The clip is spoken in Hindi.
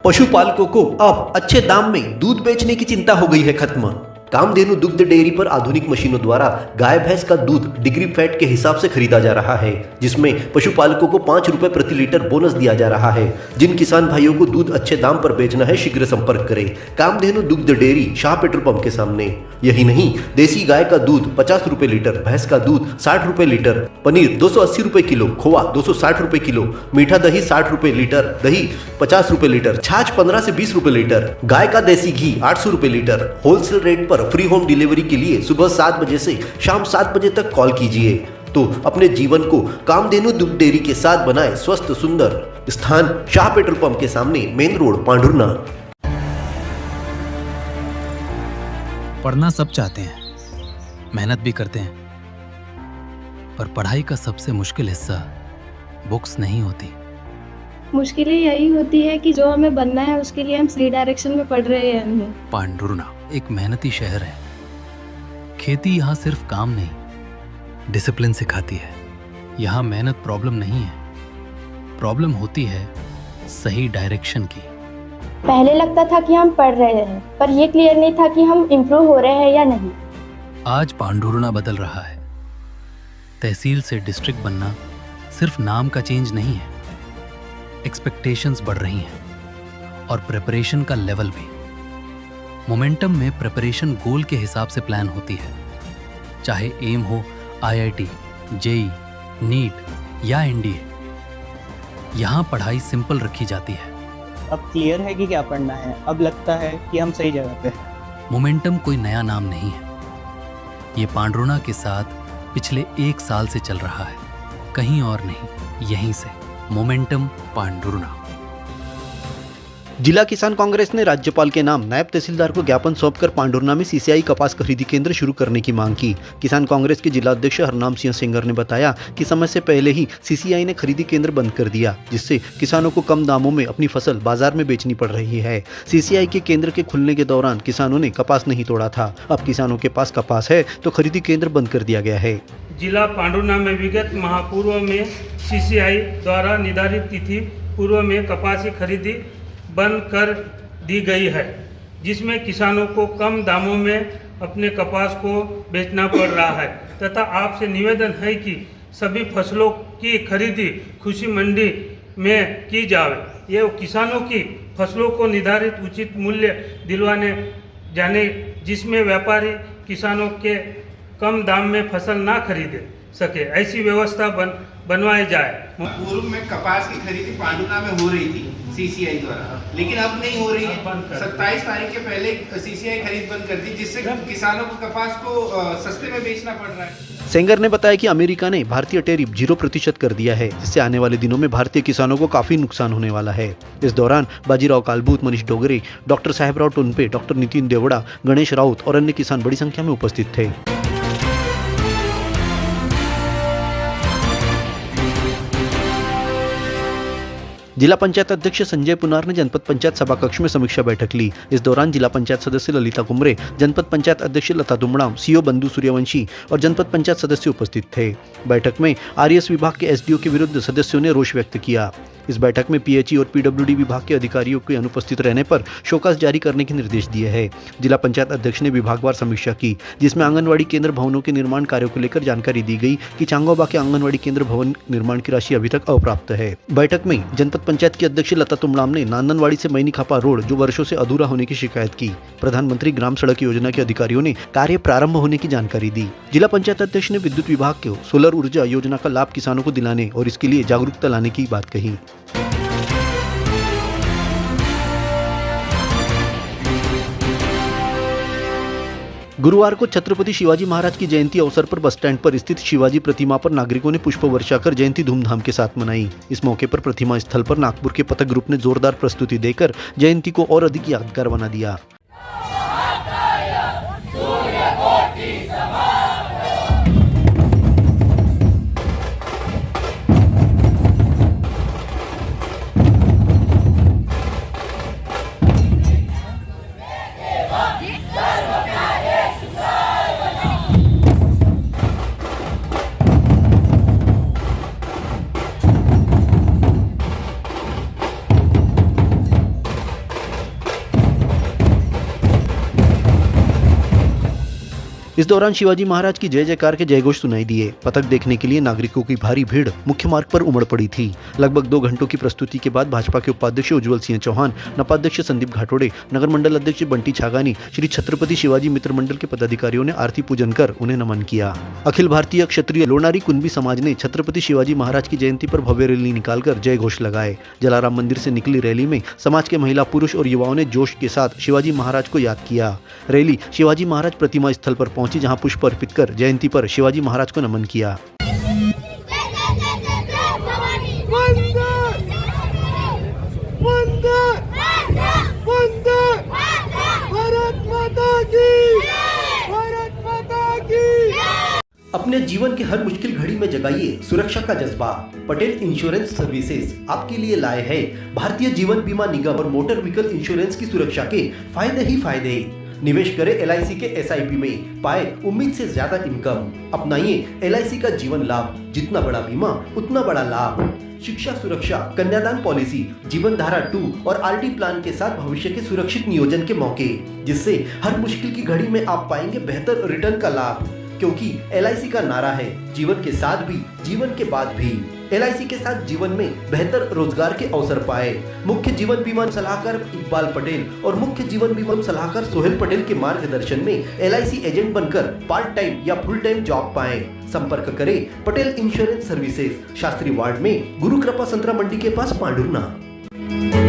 पशुपालकों को अब अच्छे दाम में दूध बेचने की चिंता हो गई है खत्म। कामधेनु दुग्ध डेयरी पर आधुनिक मशीनों द्वारा गाय भैंस का दूध डिग्री फैट के हिसाब से खरीदा जा रहा है, जिसमें पशुपालकों को 5 रुपए प्रति लीटर बोनस दिया जा रहा है। जिन किसान भाइयों को दूध अच्छे दाम पर बेचना है, शीघ्र संपर्क करें कामधेनु दुग्ध डेयरी, शाह पेट्रोल पंप के सामने। यही नहीं, देसी गाय का दूध 50 रुपए लीटर, भैंस का दूध 60 रुपए लीटर, पनीर 280 रुपए किलो, खोआ 260 रुपए किलो, मीठा दही 60 रुपए लीटर, दही 50 रुपए लीटर, छाछ 15 से 20 रुपए लीटर, गाय का देसी घी 800 रुपए लीटर। होलसेल रेट पर फ्री होम डिलीवरी के लिए सुबह 7 बजे से शाम 7 बजे तक कॉल कीजिए। तो अपने जीवन को कामधेनु दुग्ध डेयरी के साथ बनाए स्वस्थ सुंदर। स्थान शाह पेट्रोल पंप के सामने, मेन रोड, पांडुरना। पढ़ना सब चाहते हैं, मेहनत भी करते हैं, पर पढ़ाई का सबसे मुश्किल हिस्सा बुक्स नहीं होती। मुश्किलें यही होती है कि जो हमें बनना है उसके लिए हम सही डायरेक्शन में पढ़ रहे हैं या नहीं। पांडुरना एक मेहनती शहर है। खेती यहाँ सिर्फ काम नहीं, डिसिप्लिन सिखाती है। यहाँ मेहनत प्रॉब्लम नहीं है, प्रॉब्लम होती है सही डायरेक्शन की। पहले लगता था कि हम पढ़ रहे हैं, पर यह क्लियर नहीं था कि हम इम्प्रूव हो रहे हैं या नहीं। आज पांडुरना बदल रहा है। तहसील से डिस्ट्रिक्ट बनना सिर्फ नाम का चेंज नहीं है, एक्सपेक्टेशंस बढ़ रही हैं और प्रिपरेशन का लेवल भी। मोमेंटम में प्रिपरेशन गोल के हिसाब से प्लान होती है, चाहे एम हो आईआईटी, जेई, नीट या एनडीए। यहाँ पढ़ाई सिंपल रखी जाती है। अब क्लियर है कि क्या पढ़ना है, अब लगता है कि हम सही जगह पे हैं। मोमेंटम कोई नया नाम नहीं है, ये पांडुरना के साथ पिछले 1 साल से चल रहा है, कहीं और नहीं, यहीं से। मोमेंटम पांडुरना। जिला किसान कांग्रेस ने राज्यपाल के नाम नायब तहसीलदार को ज्ञापन सौंपकर पांडुरना में सीसीआई कपास खरीदी केंद्र शुरू करने की मांग की। किसान कांग्रेस के जिला अध्यक्ष हरनाम सिंह सेंगर ने बताया कि समय से पहले ही सीसीआई ने खरीदी केंद्र बंद कर दिया, जिससे किसानों को कम दामों में अपनी फसल बाजार में बेचनी पड़ रही है। सीसीआई के केंद्र के खुलने के दौरान किसानों ने कपास नहीं तोड़ा था। अब किसानों के पास कपास है तो खरीदी केंद्र बंद कर दिया गया है। जिला पांडुरना में विगत महापूर्व में सीसीआई द्वारा निर्धारित तिथि पूर्व में कपास की खरीदी बंद कर दी गई है, जिसमें किसानों को कम दामों में अपने कपास को बेचना पड़ रहा है। तथा आपसे निवेदन है कि सभी फसलों की खरीदी कृषि मंडी में की जाए। ये किसानों की फसलों को निर्धारित उचित मूल्य दिलवाने जाने, जिसमें व्यापारी किसानों के कम दाम में फसल ना खरीदे सके, ऐसी व्यवस्था बनवाई जाए। पूर्व में कपास की खरीदी पांडुरना में हो रही थी सीसीआई द्वारा, लेकिन अब नहीं हो रही है। 27 तारीख के पहले सीसीआई खरीद बंद कर दी, जिससे किसानों को कपास को सस्ते में बेचना पड़ रहा है। सेंगर ने बताया कि अमेरिका ने भारतीय टैरिफ 0% कर दिया है, जिससे आने वाले दिनों में भारतीय किसानों को काफी नुकसान होने वाला है। इस दौरान बाजीराव कालभूत, मनीष डोगरे, डॉक्टर साहेबराव टोनपे, डॉक्टर नितिन देवड़ा, गणेश राउत और अन्य किसान बड़ी संख्या में उपस्थित थे। जिला पंचायत अध्यक्ष संजय पुनार ने जनपद पंचायत सभा कक्ष में समीक्षा बैठक ली। इस दौरान जिला पंचायत सदस्य ललिता कुमरे, जनपद पंचायत अध्यक्ष लता दुमड़ाम, सीओ बंधु सूर्यवंशी और जनपद पंचायत सदस्य उपस्थित थे। बैठक में आरएस विभाग के एसडीओ के विरुद्ध सदस्यों ने रोष व्यक्त किया। इस बैठक में पीएचई और पीडब्ल्यूडी विभाग के अधिकारियों के अनुपस्थित रहने पर शोकास जारी करने के निर्देश दिए हैं। जिला पंचायत अध्यक्ष ने विभागवार समीक्षा की, जिसमें आंगनवाड़ी केंद्र भवनों के निर्माण कार्यों को लेकर जानकारी दी गई कि चांगोबा के आंगनवाड़ी केंद्र भवन निर्माण की राशि अभी तक अप्राप्त है। बैठक में जनपद पंचायत की अध्यक्ष लता तुमड़ाम ने नांदनवाड़ी से मैनी खापा रोड जो वर्षों से अधूरा होने की शिकायत की। प्रधानमंत्री ग्राम सड़क योजना के अधिकारियों ने कार्य प्रारंभ होने की जानकारी दी। जिला पंचायत अध्यक्ष ने विद्युत विभाग को सोलर ऊर्जा योजना का लाभ किसानों को दिलाने और इसके लिए जागरूकता लाने की बात कही। गुरुवार को छत्रपति शिवाजी महाराज की जयंती अवसर पर बस स्टैंड पर स्थित शिवाजी प्रतिमा पर नागरिकों ने पुष्प वर्षा कर जयंती धूमधाम के साथ मनाई। इस मौके पर प्रतिमा स्थल पर नागपुर के पथक ग्रुप ने जोरदार प्रस्तुति देकर जयंती को और अधिक यादगार बना दिया। इस दौरान शिवाजी महाराज की जय जयकार के जयघोष सुनाई दिए। पथक देखने के लिए नागरिकों की भारी भीड़ मुख्य मार्ग पर उमड़ पड़ी थी। लगभग 2 घंटों की प्रस्तुति के बाद भाजपा के उपाध्यक्ष उज्जवल सिंह चौहान, नपाध्यक्ष संदीप घाटोड़े, नगर मंडल अध्यक्ष बंटी छागानी, श्री छत्रपति शिवाजी मित्र मंडल के पदाधिकारियों ने आरती पूजन कर उन्हें नमन किया। अखिल भारतीय क्षत्रिय लोनारी कुंभी समाज ने छत्रपति शिवाजी महाराज की जयंती पर भव्य रैली निकालकर जय घोष लगाए। जलाराम मंदिर से निकली रैली में समाज के महिला, पुरुष और युवाओं ने जोश के साथ शिवाजी महाराज को याद किया। रैली शिवाजी महाराज प्रतिमा स्थल पर पहुंची, जहां पुष्प अर्पित कर जयंती पर शिवाजी महाराज को नमन किया। अपने जीवन के हर मुश्किल घड़ी में जगाइए सुरक्षा का जज्बा। पटेल इंश्योरेंस सर्विसेज आपके लिए लाए है भारतीय जीवन बीमा निगम और मोटर व्हीकल इंश्योरेंस की सुरक्षा के फायदे ही फायदे। निवेश करें LIC के SIP में, पाए उम्मीद से ज्यादा इनकम। अपनाइए LIC का जीवन लाभ, जितना बड़ा बीमा उतना बड़ा लाभ। शिक्षा सुरक्षा, कन्यादान पॉलिसी, जीवन धारा 2 और RD प्लान के साथ भविष्य के सुरक्षित नियोजन के मौके, जिससे हर मुश्किल की घड़ी में आप पाएंगे बेहतर रिटर्न का लाभ। क्योंकि LIC का नारा है जीवन के साथ भी जीवन के बाद भी। LIC के साथ जीवन में बेहतर रोजगार के अवसर पाए। मुख्य जीवन बीमा सलाहकार इकबाल पटेल और मुख्य जीवन बीमा सलाहकार सोहेल पटेल के मार्गदर्शन में LIC एजेंट बनकर पार्ट टाइम या फुल टाइम जॉब पाएं। संपर्क करें Patel insurance services, Shastri ward में, गुरु कृपा संतरा मंडी के पास, पांडुरना।